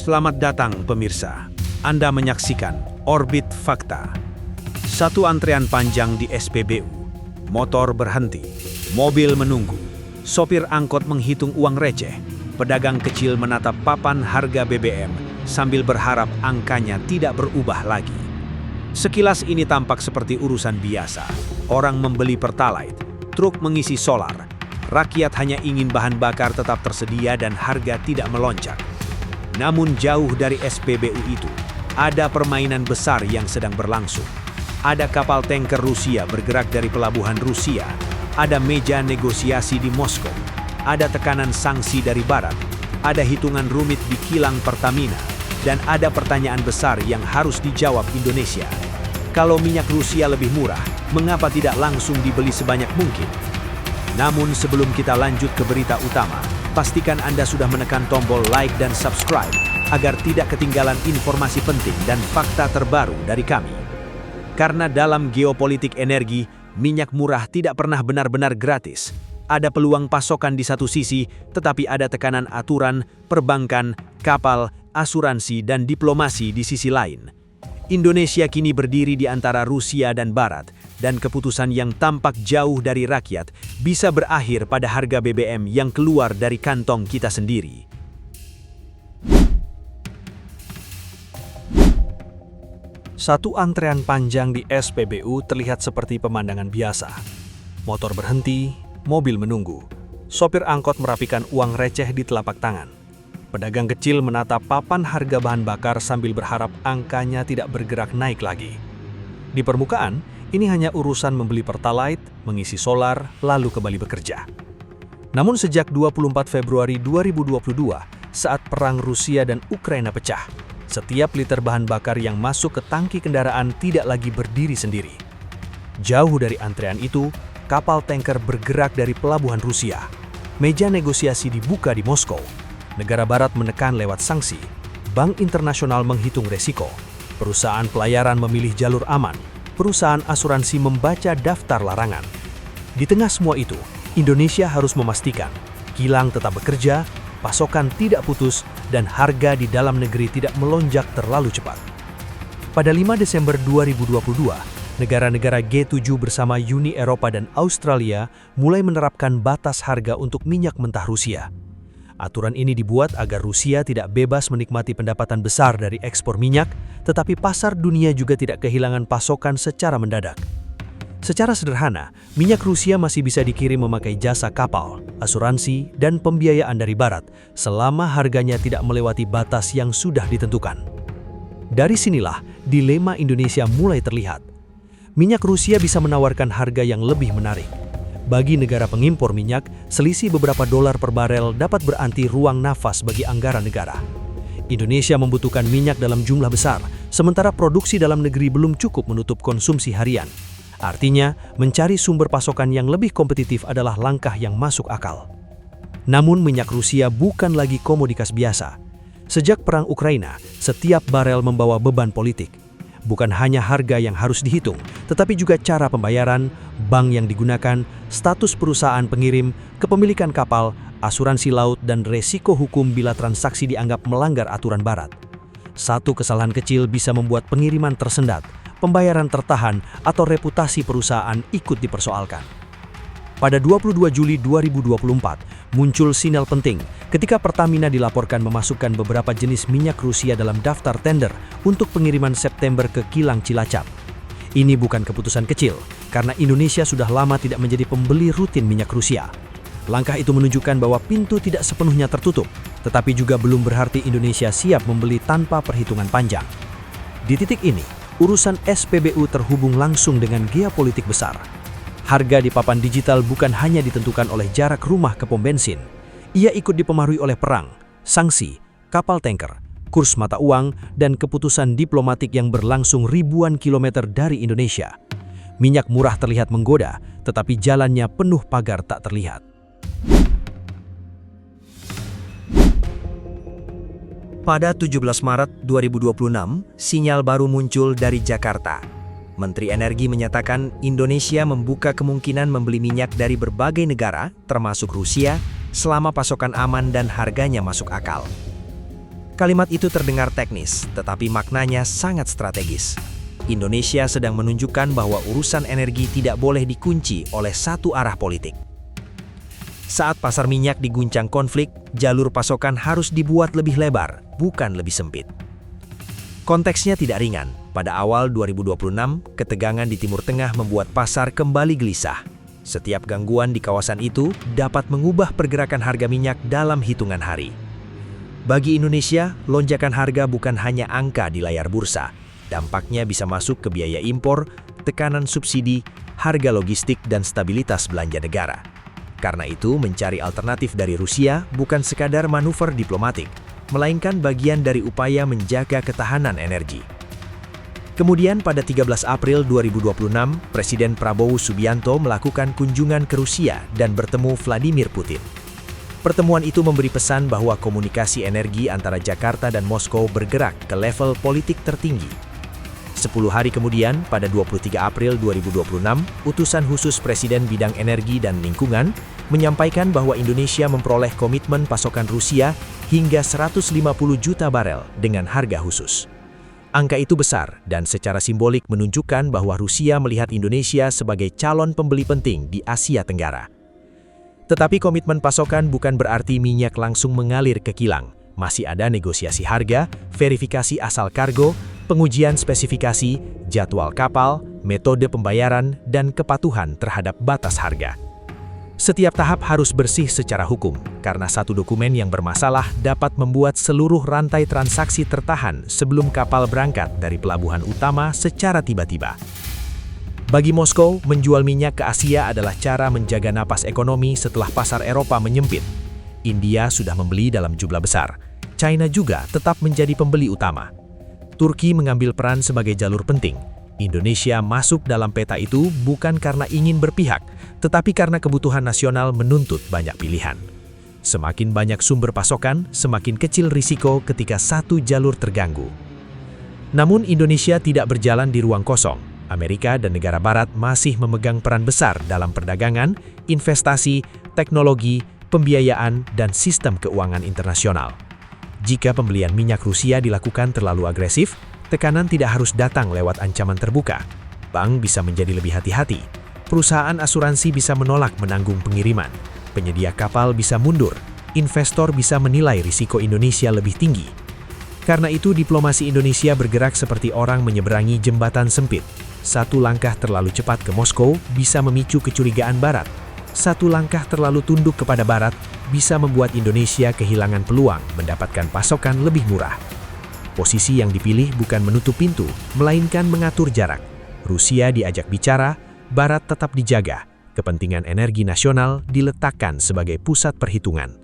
Selamat datang pemirsa. Anda menyaksikan Orbit Fakta. Satu antrean panjang di SPBU. Motor berhenti. Mobil menunggu. Sopir angkot menghitung uang receh. Pedagang kecil menatap papan harga BBM sambil berharap angkanya tidak berubah lagi. Sekilas ini tampak seperti urusan biasa. Orang membeli Pertalite, truk mengisi solar. Rakyat hanya ingin bahan bakar tetap tersedia dan harga tidak melonjak. Namun jauh dari SPBU itu, ada permainan besar yang sedang berlangsung. Ada kapal tanker Rusia bergerak dari pelabuhan Rusia. Ada meja negosiasi di Moskow. Ada tekanan sanksi dari Barat. Ada hitungan rumit di kilang Pertamina. Dan ada pertanyaan besar yang harus dijawab Indonesia. Kalau minyak Rusia lebih murah, mengapa tidak langsung dibeli sebanyak mungkin? Namun sebelum kita lanjut ke berita utama, pastikan Anda sudah menekan tombol like dan subscribe agar tidak ketinggalan informasi penting dan fakta terbaru dari kami. Karena dalam geopolitik energi, minyak murah tidak pernah benar-benar gratis. Ada peluang pasokan di satu sisi, tetapi ada tekanan aturan, perbankan, kapal, asuransi, dan diplomasi di sisi lain. Indonesia kini berdiri di antara Rusia dan Barat, dan keputusan yang tampak jauh dari rakyat bisa berakhir pada harga BBM yang keluar dari kantong kita sendiri. Satu antrean panjang di SPBU terlihat seperti pemandangan biasa. Motor berhenti, mobil menunggu. Sopir angkot merapikan uang receh di telapak tangan. Pedagang kecil menatap papan harga bahan bakar sambil berharap angkanya tidak bergerak naik lagi. Di permukaan, ini hanya urusan membeli Pertalite, mengisi solar, lalu kembali bekerja. Namun sejak 24 Februari 2022, saat perang Rusia dan Ukraina pecah, setiap liter bahan bakar yang masuk ke tangki kendaraan tidak lagi berdiri sendiri. Jauh dari antrean itu, kapal tanker bergerak dari pelabuhan Rusia. Meja negosiasi dibuka di Moskow. Negara Barat menekan lewat sanksi. Bank internasional menghitung resiko. Perusahaan pelayaran memilih jalur aman. Perusahaan asuransi membaca daftar larangan. Di tengah semua itu, Indonesia harus memastikan kilang tetap bekerja, pasokan tidak putus, dan harga di dalam negeri tidak melonjak terlalu cepat. Pada 5 Desember 2022, negara-negara G7 bersama Uni Eropa dan Australia mulai menerapkan batas harga untuk minyak mentah Rusia. Aturan ini dibuat agar Rusia tidak bebas menikmati pendapatan besar dari ekspor minyak, tetapi pasar dunia juga tidak kehilangan pasokan secara mendadak. Secara sederhana, minyak Rusia masih bisa dikirim memakai jasa kapal, asuransi, dan pembiayaan dari Barat, selama harganya tidak melewati batas yang sudah ditentukan. Dari sinilah, dilema Indonesia mulai terlihat. Minyak Rusia bisa menawarkan harga yang lebih menarik. Bagi negara pengimpor minyak, selisih beberapa dolar per barel dapat berarti ruang nafas bagi anggaran negara. Indonesia membutuhkan minyak dalam jumlah besar, sementara produksi dalam negeri belum cukup menutup konsumsi harian. Artinya, mencari sumber pasokan yang lebih kompetitif adalah langkah yang masuk akal. Namun minyak Rusia bukan lagi komoditas biasa. Sejak perang Ukraina, setiap barel membawa beban politik. Bukan hanya harga yang harus dihitung, tetapi juga cara pembayaran, bank yang digunakan, status perusahaan pengirim, kepemilikan kapal, asuransi laut, dan resiko hukum bila transaksi dianggap melanggar aturan Barat. Satu kesalahan kecil bisa membuat pengiriman tersendat, pembayaran tertahan, atau reputasi perusahaan ikut dipersoalkan. Pada 22 Juli 2024, muncul sinyal penting ketika Pertamina dilaporkan memasukkan beberapa jenis minyak Rusia dalam daftar tender untuk pengiriman September ke kilang Cilacap. Ini bukan keputusan kecil, karena Indonesia sudah lama tidak menjadi pembeli rutin minyak Rusia. Langkah itu menunjukkan bahwa pintu tidak sepenuhnya tertutup, tetapi juga belum berarti Indonesia siap membeli tanpa perhitungan panjang. Di titik ini, urusan SPBU terhubung langsung dengan geopolitik besar. Harga di papan digital bukan hanya ditentukan oleh jarak rumah ke pom bensin. Ia ikut dipengaruhi oleh perang, sanksi, kapal tanker, kurs mata uang, dan keputusan diplomatik yang berlangsung ribuan kilometer dari Indonesia. Minyak murah terlihat menggoda, tetapi jalannya penuh pagar tak terlihat. Pada 17 Maret 2026, sinyal baru muncul dari Jakarta. Menteri Energi menyatakan Indonesia membuka kemungkinan membeli minyak dari berbagai negara, termasuk Rusia, selama pasokan aman dan harganya masuk akal. Kalimat itu terdengar teknis, tetapi maknanya sangat strategis. Indonesia sedang menunjukkan bahwa urusan energi tidak boleh dikunci oleh satu arah politik. Saat pasar minyak diguncang konflik, jalur pasokan harus dibuat lebih lebar, bukan lebih sempit. Konteksnya tidak ringan. Pada awal 2026, ketegangan di Timur Tengah membuat pasar kembali gelisah. Setiap gangguan di kawasan itu dapat mengubah pergerakan harga minyak dalam hitungan hari. Bagi Indonesia, lonjakan harga bukan hanya angka di layar bursa. Dampaknya bisa masuk ke biaya impor, tekanan subsidi, harga logistik, dan stabilitas belanja negara. Karena itu, mencari alternatif dari Rusia bukan sekadar manuver diplomatik, melainkan bagian dari upaya menjaga ketahanan energi. Kemudian pada 13 April 2026, Presiden Prabowo Subianto melakukan kunjungan ke Rusia dan bertemu Vladimir Putin. Pertemuan itu memberi pesan bahwa komunikasi energi antara Jakarta dan Moskow bergerak ke level politik tertinggi. 10 hari kemudian, pada 23 April 2026, utusan khusus Presiden Bidang Energi dan Lingkungan menyampaikan bahwa Indonesia memperoleh komitmen pasokan Rusia hingga 150 juta barel dengan harga khusus. Angka itu besar dan secara simbolik menunjukkan bahwa Rusia melihat Indonesia sebagai calon pembeli penting di Asia Tenggara. Tetapi komitmen pasokan bukan berarti minyak langsung mengalir ke kilang. Masih ada negosiasi harga, verifikasi asal kargo, pengujian spesifikasi, jadwal kapal, metode pembayaran, dan kepatuhan terhadap batas harga. Setiap tahap harus bersih secara hukum, karena satu dokumen yang bermasalah dapat membuat seluruh rantai transaksi tertahan sebelum kapal berangkat dari pelabuhan utama secara tiba-tiba. Bagi Moskow, menjual minyak ke Asia adalah cara menjaga napas ekonomi setelah pasar Eropa menyempit. India sudah membeli dalam jumlah besar. China juga tetap menjadi pembeli utama. Turki mengambil peran sebagai jalur penting. Indonesia masuk dalam peta itu bukan karena ingin berpihak, tetapi karena kebutuhan nasional menuntut banyak pilihan. Semakin banyak sumber pasokan, semakin kecil risiko ketika satu jalur terganggu. Namun Indonesia tidak berjalan di ruang kosong. Amerika dan negara barat masih memegang peran besar dalam perdagangan, investasi, teknologi, pembiayaan, dan sistem keuangan internasional. Jika pembelian minyak Rusia dilakukan terlalu agresif, tekanan tidak harus datang lewat ancaman terbuka. Bank bisa menjadi lebih hati-hati. Perusahaan asuransi bisa menolak menanggung pengiriman. Penyedia kapal bisa mundur. Investor bisa menilai risiko Indonesia lebih tinggi. Karena itu, diplomasi Indonesia bergerak seperti orang menyeberangi jembatan sempit. Satu langkah terlalu cepat ke Moskow bisa memicu kecurigaan Barat. Satu langkah terlalu tunduk kepada Barat bisa membuat Indonesia kehilangan peluang mendapatkan pasokan lebih murah. Posisi yang dipilih bukan menutup pintu, melainkan mengatur jarak. Rusia diajak bicara, Barat tetap dijaga. Kepentingan energi nasional diletakkan sebagai pusat perhitungan.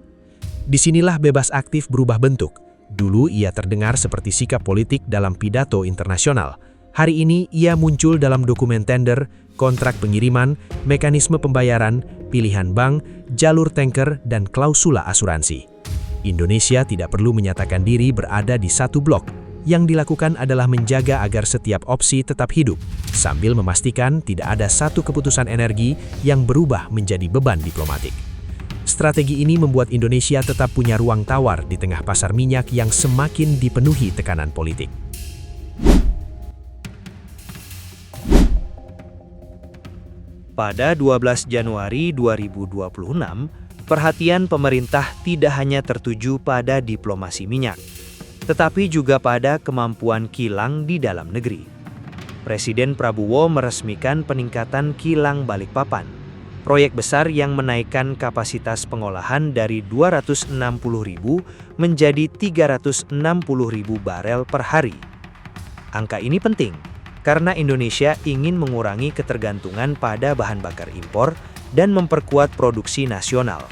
Disinilah bebas aktif berubah bentuk. Dulu ia terdengar seperti sikap politik dalam pidato internasional. Hari ini ia muncul dalam dokumen tender, kontrak pengiriman, mekanisme pembayaran, pilihan bank, jalur tanker, dan klausula asuransi. Indonesia tidak perlu menyatakan diri berada di satu blok. Yang dilakukan adalah menjaga agar setiap opsi tetap hidup, sambil memastikan tidak ada satu keputusan energi yang berubah menjadi beban diplomatik. Strategi ini membuat Indonesia tetap punya ruang tawar di tengah pasar minyak yang semakin dipenuhi tekanan politik. Pada 12 Januari 2026, perhatian pemerintah tidak hanya tertuju pada diplomasi minyak, tetapi juga pada kemampuan kilang di dalam negeri. Presiden Prabowo meresmikan peningkatan kilang Balikpapan, proyek besar yang menaikkan kapasitas pengolahan dari 260.000 menjadi 360.000 barel per hari. Angka ini penting karena Indonesia ingin mengurangi ketergantungan pada bahan bakar impor dan memperkuat produksi nasional.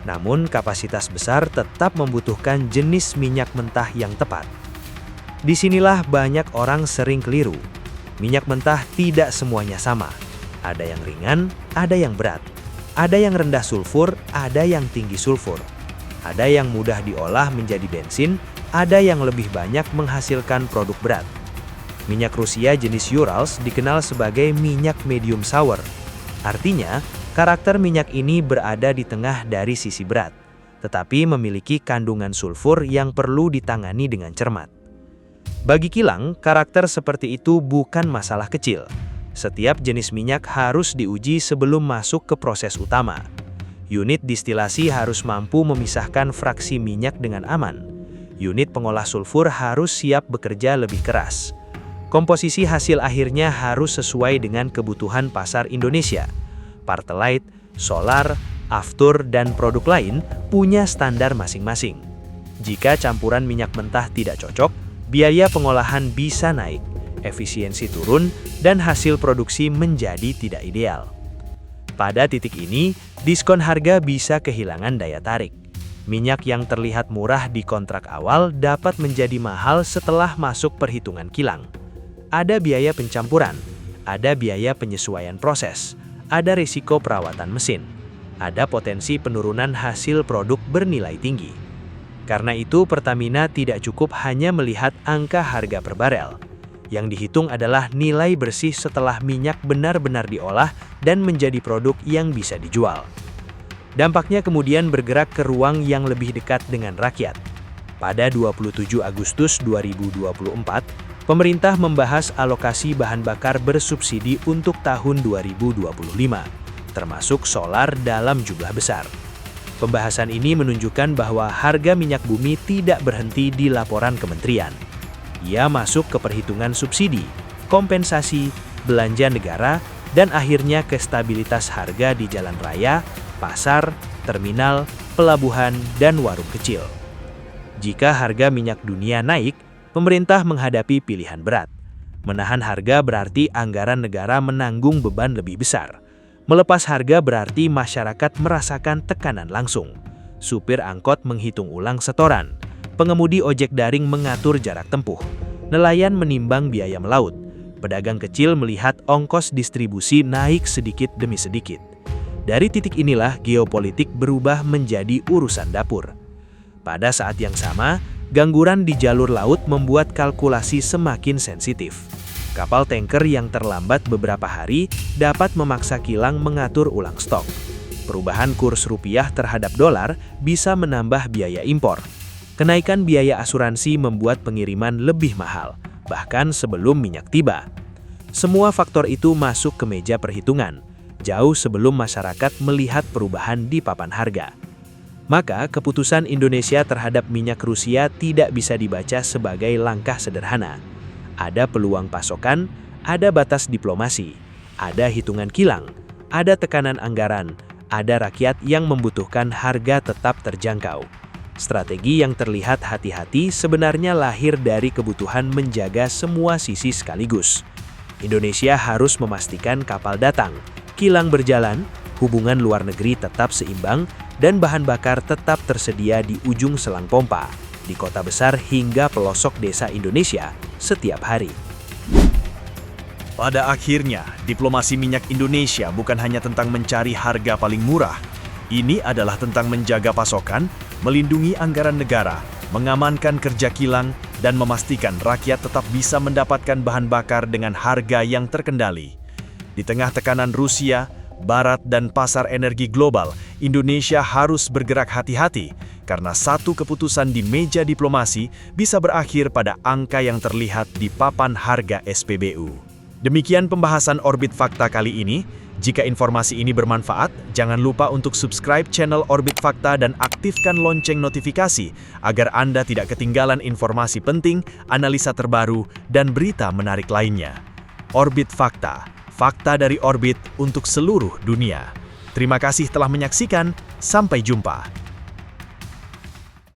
Namun, kapasitas besar tetap membutuhkan jenis minyak mentah yang tepat. Disinilah banyak orang sering keliru. Minyak mentah tidak semuanya sama. Ada yang ringan, ada yang berat. Ada yang rendah sulfur, ada yang tinggi sulfur. Ada yang mudah diolah menjadi bensin, ada yang lebih banyak menghasilkan produk berat. Minyak Rusia jenis Urals dikenal sebagai minyak medium sour. Artinya, karakter minyak ini berada di tengah dari sisi berat, tetapi memiliki kandungan sulfur yang perlu ditangani dengan cermat. Bagi kilang, karakter seperti itu bukan masalah kecil. Setiap jenis minyak harus diuji sebelum masuk ke proses utama. Unit distilasi harus mampu memisahkan fraksi minyak dengan aman. Unit pengolah sulfur harus siap bekerja lebih keras. Komposisi hasil akhirnya harus sesuai dengan kebutuhan pasar Indonesia. Pertalite, solar, aftur, dan produk lain punya standar masing-masing. Jika campuran minyak mentah tidak cocok, biaya pengolahan bisa naik, efisiensi turun, dan hasil produksi menjadi tidak ideal. Pada titik ini, diskon harga bisa kehilangan daya tarik. Minyak yang terlihat murah di kontrak awal dapat menjadi mahal setelah masuk perhitungan kilang. Ada biaya pencampuran, ada biaya penyesuaian proses, ada risiko perawatan mesin, ada potensi penurunan hasil produk bernilai tinggi. Karena itu, Pertamina tidak cukup hanya melihat angka harga per barel. Yang dihitung adalah nilai bersih setelah minyak benar-benar diolah dan menjadi produk yang bisa dijual. Dampaknya kemudian bergerak ke ruang yang lebih dekat dengan rakyat. Pada 27 Agustus 2024, pemerintah membahas alokasi bahan bakar bersubsidi untuk tahun 2025, termasuk solar dalam jumlah besar. Pembahasan ini menunjukkan bahwa harga minyak bumi tidak berhenti di laporan kementerian. Ia masuk ke perhitungan subsidi, kompensasi, belanja negara, dan akhirnya ke stabilitas harga di jalan raya, pasar, terminal, pelabuhan, dan warung kecil. Jika harga minyak dunia naik, pemerintah menghadapi pilihan berat. Menahan harga berarti anggaran negara menanggung beban lebih besar. Melepas harga berarti masyarakat merasakan tekanan langsung. Supir angkot menghitung ulang setoran. Pengemudi ojek daring mengatur jarak tempuh. Nelayan menimbang biaya melaut. Pedagang kecil melihat ongkos distribusi naik sedikit demi sedikit. Dari titik inilah geopolitik berubah menjadi urusan dapur. Pada saat yang sama, gangguan di jalur laut membuat kalkulasi semakin sensitif. Kapal tanker yang terlambat beberapa hari dapat memaksa kilang mengatur ulang stok. Perubahan kurs rupiah terhadap dolar bisa menambah biaya impor. Kenaikan biaya asuransi membuat pengiriman lebih mahal, bahkan sebelum minyak tiba. Semua faktor itu masuk ke meja perhitungan, jauh sebelum masyarakat melihat perubahan di papan harga. Maka, keputusan Indonesia terhadap minyak Rusia tidak bisa dibaca sebagai langkah sederhana. Ada peluang pasokan, ada batas diplomasi, ada hitungan kilang, ada tekanan anggaran, ada rakyat yang membutuhkan harga tetap terjangkau. Strategi yang terlihat hati-hati sebenarnya lahir dari kebutuhan menjaga semua sisi sekaligus. Indonesia harus memastikan kapal datang, kilang berjalan, hubungan luar negeri tetap seimbang, dan bahan bakar tetap tersedia di ujung selang pompa, di kota besar hingga pelosok desa Indonesia setiap hari. Pada akhirnya, diplomasi minyak Indonesia bukan hanya tentang mencari harga paling murah. Ini adalah tentang menjaga pasokan, melindungi anggaran negara, mengamankan kerja kilang, dan memastikan rakyat tetap bisa mendapatkan bahan bakar dengan harga yang terkendali. Di tengah tekanan Rusia, Barat, dan pasar energi global, Indonesia harus bergerak hati-hati karena satu keputusan di meja diplomasi bisa berakhir pada angka yang terlihat di papan harga SPBU. Demikian pembahasan Orbit Fakta kali ini. Jika informasi ini bermanfaat, jangan lupa untuk subscribe channel Orbit Fakta dan aktifkan lonceng notifikasi agar Anda tidak ketinggalan informasi penting, analisa terbaru, dan berita menarik lainnya. Orbit Fakta, fakta dari orbit untuk seluruh dunia. Terima kasih telah menyaksikan, sampai jumpa.